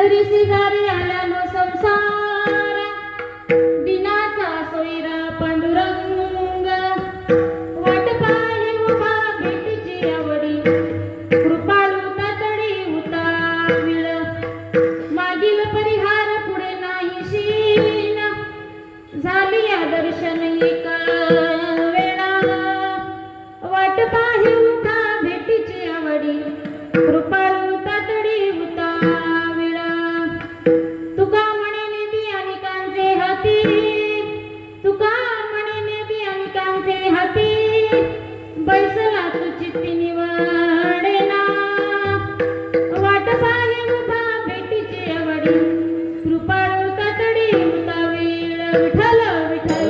घरी शेजारी आला नो संसार, दिनाचा सोयरा पांडुरंग, वाट पाहे उभा भेटीची आवडी, कृपाळू तातडी उतावीळ, मागील परिहार पुढे नाही शीन, झाली या दर्शन एका वेळा, वाट पाहे उभा भेटीची आवडी, कृपाळू तातडी उतावीळ, तुका म्हणे नेती अनेकांचे हाती, तुका म्हणे नेती अनेकांचे हाती, बैसला तू चित्ती निवडेना, वाट पाहे उभा भेटीची आवडी, कृपाळू तातडी उतावीळ, विठ्ठल विठ्ठल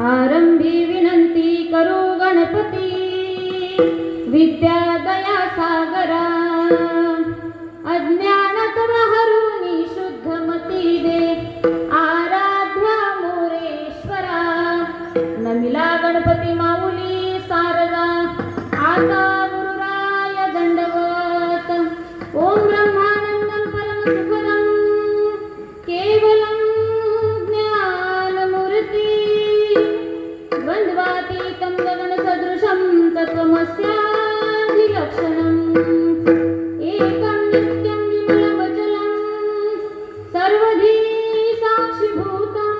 आरंभी विनंती करू गणपती, विद्या दया सागरा, अज्ञानात हरुनी शुद्ध मती दे, आराध्या मोरेश्वरा, नमिला गणपती माऊली सारदा, आता गुरुराय दंडवत, ओम ब्रह्मानंदं परम सुखदं, केवलं ज्ञानमूर्ती, द्वन्द्वातीतं गगनसदृशं तत्त्वमस्याधिलक्षणम्, एकं नित्यं विमलमचलं, सर्वधी साक्षिभूतं,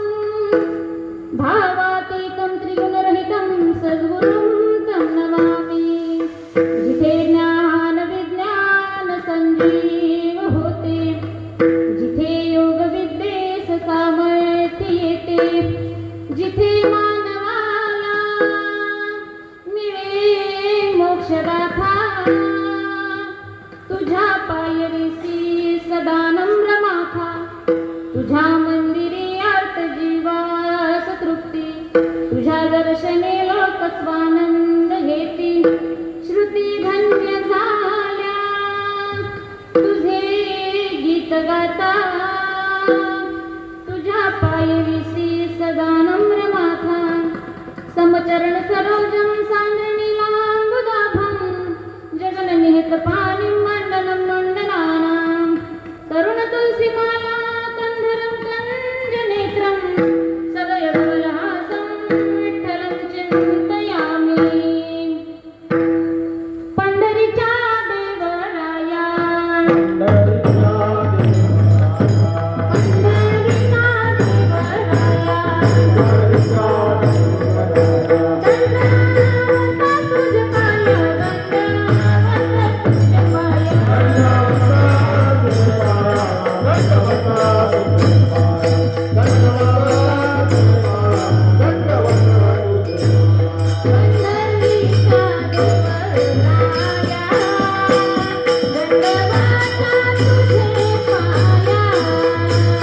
भावातीतं त्रिगुणरहितं सद्गुरुं तं नमामि, जिथे ज्ञान विज्ञान संजीव होते, जिथे योग विद्येस सामर्थ्य येते, जिथे मानवाला मिळे मोक्षगाथा, तुझ्या पायरीसी सदा नम्र माथा, तुझ्या मंदिरी आर्त जीवास तृप्ती, तुझ्या दर्शने लोक स्वानंद घेती, श्रुती धन्य झाल्या तुझे गीत गाता, तुझ्या पायरीसी सदा नम्र माथा, समचरण सरोजं सांद्रणीलांबुदाभं, जगन्निहित पाणिं मण्डलं मण्डनानां, तरुण तुलसीमाला कंधरं कंजनेत्रं, सदयधवलहासं विठ्ठलं चिन्तयामि, पंढरीच्या देवराया, Bye.